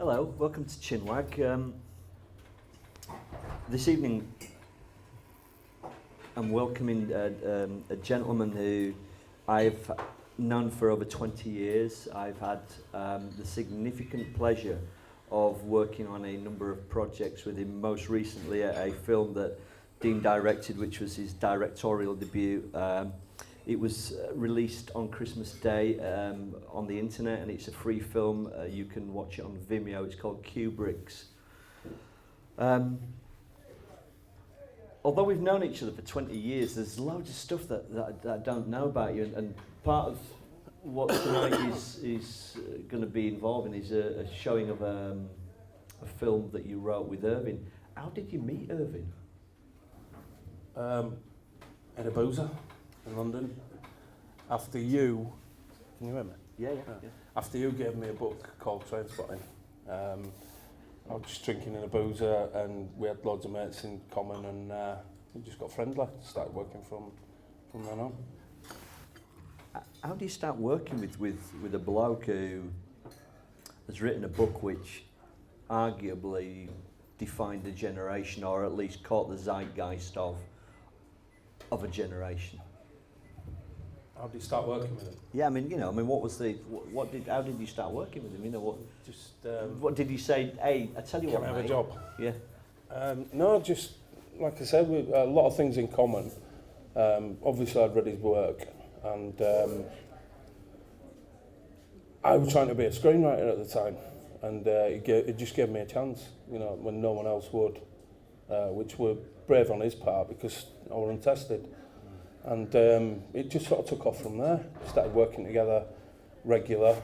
Hello, welcome to Chinwag. This evening I'm welcoming a gentleman who I've known for over 20 years. I've had the significant pleasure of working on a number of projects with him, most recently a film that Dean directed, which was his directorial debut. It was released on Christmas Day on the internet, and it's a free film. You can watch it on Vimeo. It's called Kubrick's. Although we've known each other for 20 years, there's loads of stuff that I don't know about you, and part of what tonight is going to be involving is a showing of a film that you wrote with Irvine. How did you meet Irvine? In a boozer in London. After you, can you hear me? Yeah. After you gave me a book called Trainspotting, I was just drinking in a boozer, and we had loads of mates in common, and we just got friendly. Started working from then on. How do you start working with a bloke who has written a book which arguably defined a generation, or at least caught the zeitgeist of a generation? How did you start working with him? Yeah, how did you start working with him? You know, Just what did you say? Hey, I tell you what, can I have mate. a job? Yeah. No, just like I said, we a lot of things in common. Obviously, I'd read his work, and I was trying to be a screenwriter at the time, and it just gave me a chance, you know, when no one else would, which were brave on his part because I was untested. And it just sort of took off from there. Started working together regular.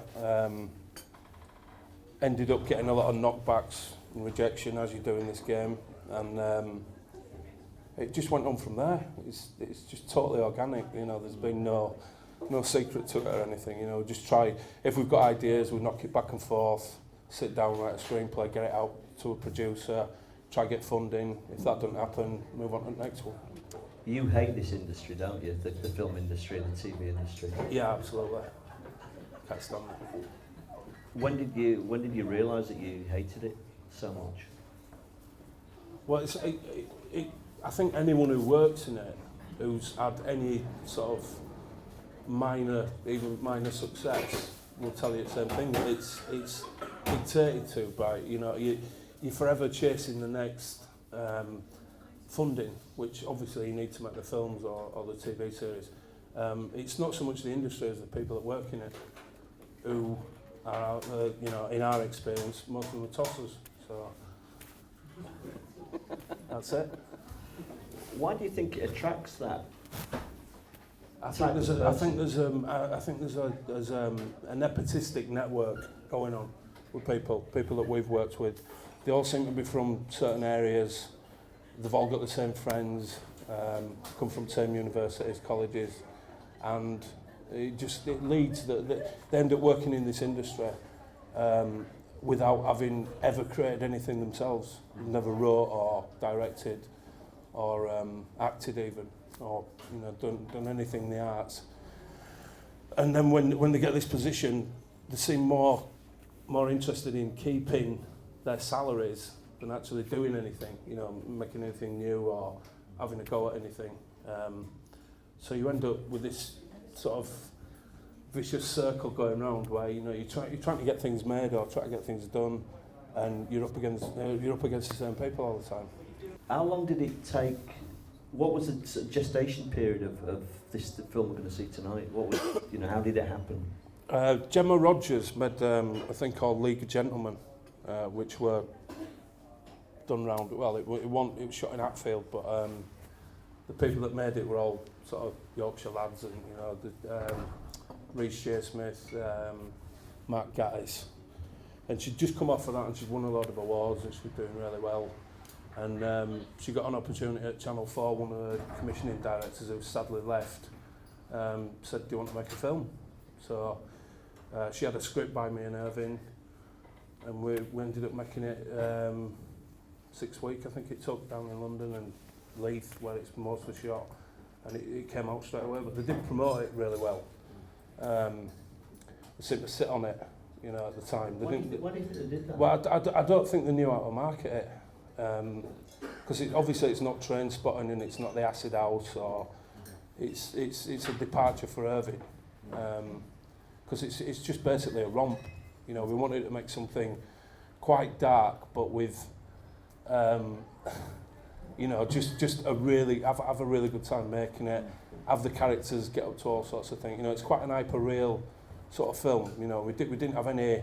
Ended up getting a lot of knockbacks and rejection, as you do in this game. And it just went on from there. It's just totally organic. You know, there's been no secret to it or anything. You know, just try. If we've got ideas, we knock it back and forth. Sit down, write a screenplay, get it out to a producer. Try get funding. If that doesn't happen, move on to the next one. You hate this industry, don't you? The film industry and the TV industry. Yeah, absolutely. Can't stand it. When did you realise that you hated it so much? Well, I think anyone who works in it, who's had any sort of even minor success, will tell you the same thing. It's dictated to by, you know, you're forever chasing the next funding, which obviously you need to make the films or the TV series. It's not so much the industry as the people that work in it, who are out there, you know, in our experience, most of them are tossers. So that's it. Why do you think it attracts that? I think there's a nepotistic network going on with people that we've worked with. They all seem to be from certain areas. They've all got the same friends, come from the same universities, colleges, and it leads that they end up working in this industry without having ever created anything themselves. Never wrote or directed or acted even, or done anything in the arts. And then when they get this position, they seem more interested in keeping their salaries than actually doing anything, making anything new or having a go at anything. So you end up with this sort of vicious circle going round where you're trying to get things made or try to get things done, and you're up against the same people all the time. How long did it take? What was the gestation period of this film we're going to see tonight? What was how did it happen? Gemma Rogers made a thing called League of Gentlemen, which were done round. Well, it was shot in Hatfield, but the people that made it were all sort of Yorkshire lads, and Rhys J. Smith, Marc, and she'd just come off of that, and she'd won a lot of awards, and she was doing really well. And she got an opportunity at Channel 4. One of the commissioning directors, who sadly left, said, "Do you want to make a film?" So she had a script by me and Irvine, and we ended up making it 6 weeks, I think it took, down in London and Leith, where it's mostly shot, and it came out straight away. But they did promote it really well. They seemed to sit on it, you know, at the time. Why do you think they did that? Well, I don't think they knew how to market it. Because obviously it's not Train Spotting and it's not the Acid House, or it's a departure for Irvine. Because it's just basically a romp. You know, we wanted to make something quite dark, but with, you know, just a really have a really good time making it. Have the characters get up to all sorts of things. You know, it's quite an hyper-real sort of film. You know, we didn't have any.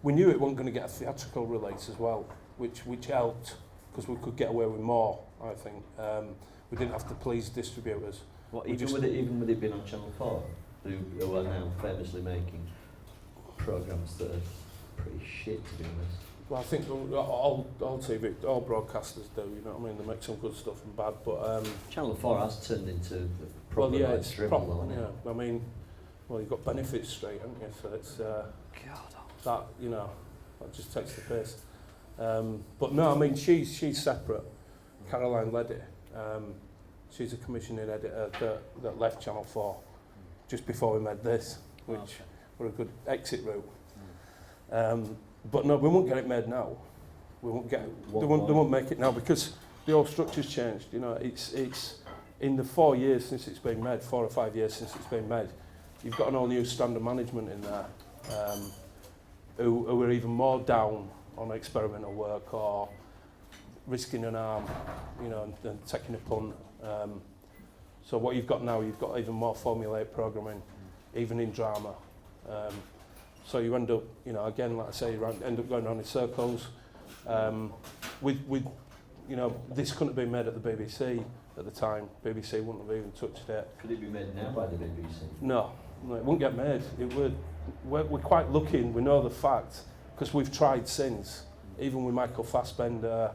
We knew it wasn't going to get a theatrical release as well, which helped because we could get away with more. I think we didn't have to please distributors. What, even with it being on Channel 4, who are now famously making programmes that are pretty shit, to be honest. Well, I think all TV, all broadcasters do. You know what I mean? They make some good stuff and bad, but Channel 4 has turned into the proper it's dribble, proper, hasn't it? yeah. I mean, well, you've got Benefits Street, haven't you? So it's that, you know, that just takes the piss. But no, I mean, she's separate. Caroline led it. She's a commissioning editor that left Channel 4 just before we made this, which were a good exit route. But no, we won't get it made now. We won't get. They won't make it now because the whole structure's changed. You know, it's in the 4 years since it's been made, 4 or 5 years since it's been made. You've got an all new standard management in there, who are even more down on experimental work or risking an arm, you know, and taking a punt. So what you've got now, you've got even more formulaic programming, even in drama. So you end up, you know, again, like I say, you end up going around in circles. With, you know, this couldn't have been made at the BBC at the time. BBC wouldn't have even touched it. Could it be made now by the BBC? No, it wouldn't get made. We're quite lucky, and we know the fact, because we've tried since. Even with Michael Fassbender,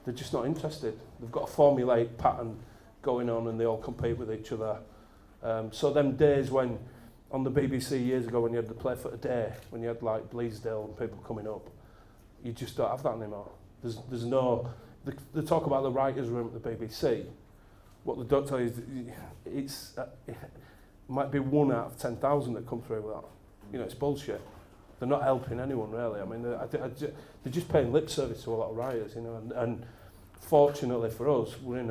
they're just not interested. They've got a formulaic pattern going on, and they all compete with each other. So them days when, on the BBC years ago, when you had the Play for a Day, when you had like Bleasdale and people coming up, you just don't have that anymore. There's no. They talk about the writers' room at the BBC. What they don't tell you is it might be 1 out of 10,000 that come through with that. You know, it's bullshit. They're not helping anyone really. I mean, they're just paying lip service to a lot of writers. You know, and fortunately for us, we're in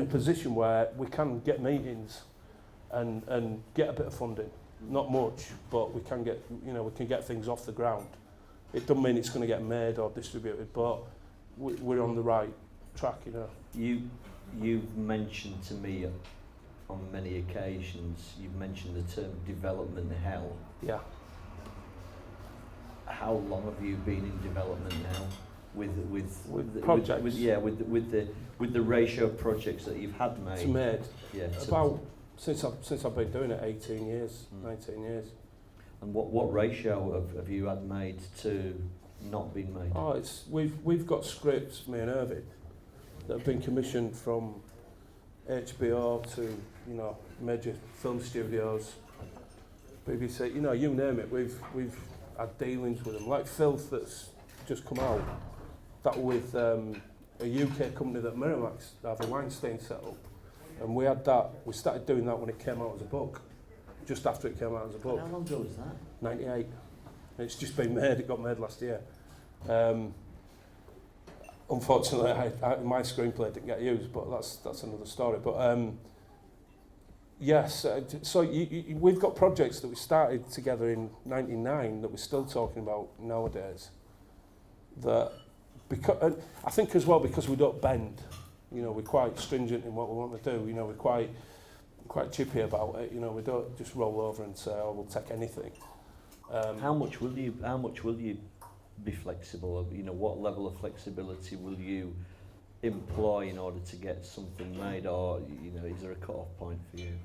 a position where we can get meetings and get a bit of funding. Not much, but we can get things off the ground. It doesn't mean it's going to get made or distributed, but we're on the right track, you know. You've mentioned to me on many occasions, you've mentioned the term development hell. Yeah. How long have you been in development now? With projects? With the ratio of projects that you've had made? It's made. Yeah. About since I've been doing it 18 years, 19 years. And what ratio have you had made to not been made? Oh, we've got scripts, me and Irvine, that have been commissioned from HBO to, you know, major film studios, BBC, you know, you name it. We've had dealings with them, like Filth that's just come out. That with a UK company that Miramax, Harvey Weinstein set up, and we had that. We started doing that when it came out as a book, just after it came out as a book. How long ago was that? 98. It's just been made. It got made last year. Unfortunately, my screenplay didn't get used, but that's another story. But yes, so we've got projects that we started together in '99 that we're still talking about nowadays. That because I think as well because we don't bend. You know, we're quite stringent in what we want to do. You know, we're quite chippy about it. You know, we don't just roll over and say, "Oh, we'll take anything." How much will you be flexible? You know, what level of flexibility will you employ in order to get something made, or you know, is there a cut-off point for you?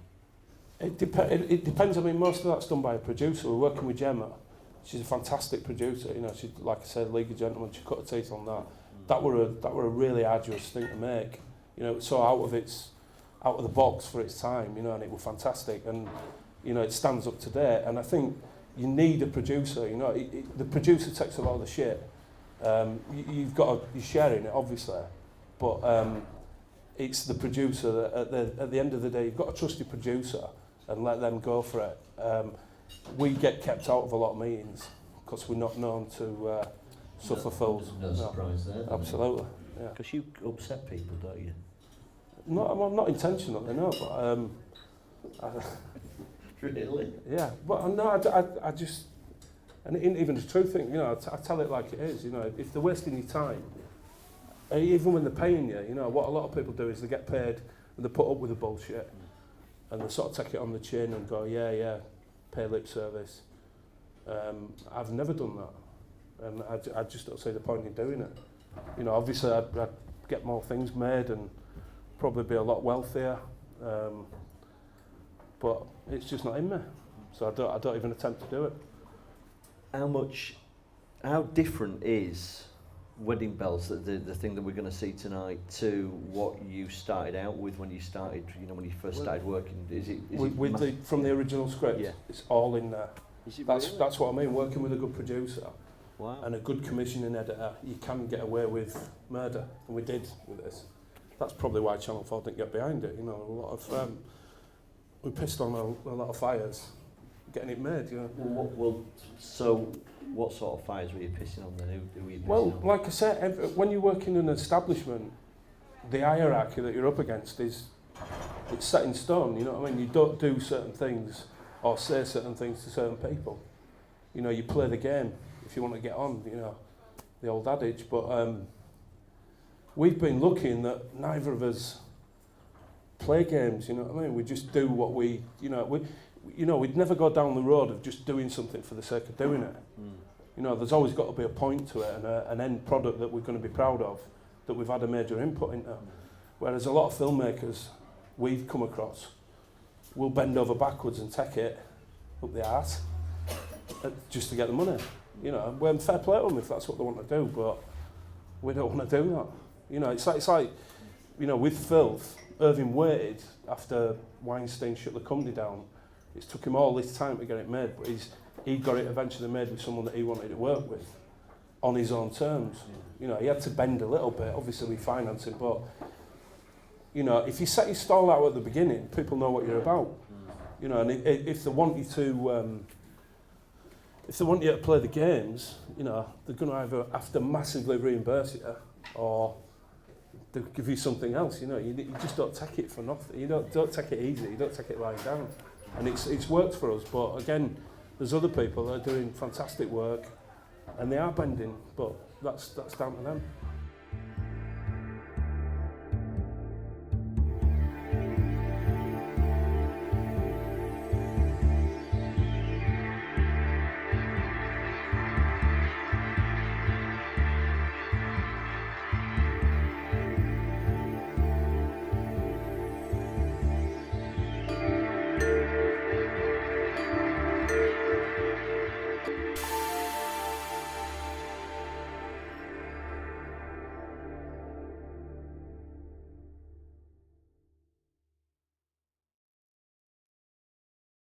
It depends. I mean, most of that's done by a producer. We're working with Gemma. She's a fantastic producer. You know, she, like I said, League of Gentlemen. She cut her teeth on that. That were a really arduous thing to make. You know, so out of the box for its time. You know, and it was fantastic. And you know, it stands up to date. And I think you need a producer. You know, the producer takes a lot of the shit. You're sharing it, obviously, but it's the producer that at the end of the day, you've got to trust your producer and let them go for it. we get kept out of a lot of meetings because we're not known to suffer fools. No surprise there. Absolutely. Yeah. Because you upset people, don't you? Not intentionally, no. But Really? yeah. But no, I just, and it isn't even the true thing. You know, I tell it like it is. You know, if they're wasting your time, even when they're paying you, you know, what a lot of people do is they get paid and they put up with the bullshit, and they sort of take it on the chin and go, yeah, pay lip service. I've never done that, and I just don't see the point in doing it. You know, obviously I'd get more things made and probably be a lot wealthier, but it's just not in me, so I don't even attempt to do it. How different is Wedding Bells, the thing that we're going to see tonight, to what you started out with when you started, you know, when you first started working? From the original script? Yeah. It's all in there. Really? That's what I mean. Working with a good producer, wow, and a good commissioning editor, you can get away with murder, and we did with this. That's probably why Channel 4 didn't get behind it. You know, a lot of we pissed on a lot of fires getting it made. You know. So what sort of fires were you pissing on then? Who were you pissing on? Like I said, when you work in an establishment, the hierarchy that you're up against it's set in stone. You know what I mean? You don't do certain things or say certain things to certain people. You know, you play the game if you want to get on. You know, the old adage. But we've been lucky in that neither of us play games. You know what I mean? We just do what we. You know, we'd never go down the road of just doing something for the sake of doing it. You know, there's always got to be a point to it and an end product that we're going to be proud of, that we've had a major input into. Whereas a lot of filmmakers we've come across will bend over backwards and take it up the arse just to get the money. You know, well, fair play to them if that's what they want to do, but we don't want to do that. You know, it's like you know, with Filth, Irvine waited after Weinstein shut the company down. It took him all this time to get it made, but he got it eventually made with someone that he wanted to work with on his own terms. You know, he had to bend a little bit, obviously with financing, but you know, if you set your stall out at the beginning, people know what you're about. You know, and if they want you to play the games, you know, they're going to either have to massively reimburse you or they'll give you something else. You know, you just don't take it for nothing. You don't take it easy. You don't take it lying down. And it's worked for us, but again, there's other people that are doing fantastic work, and they are bending, but that's down to them.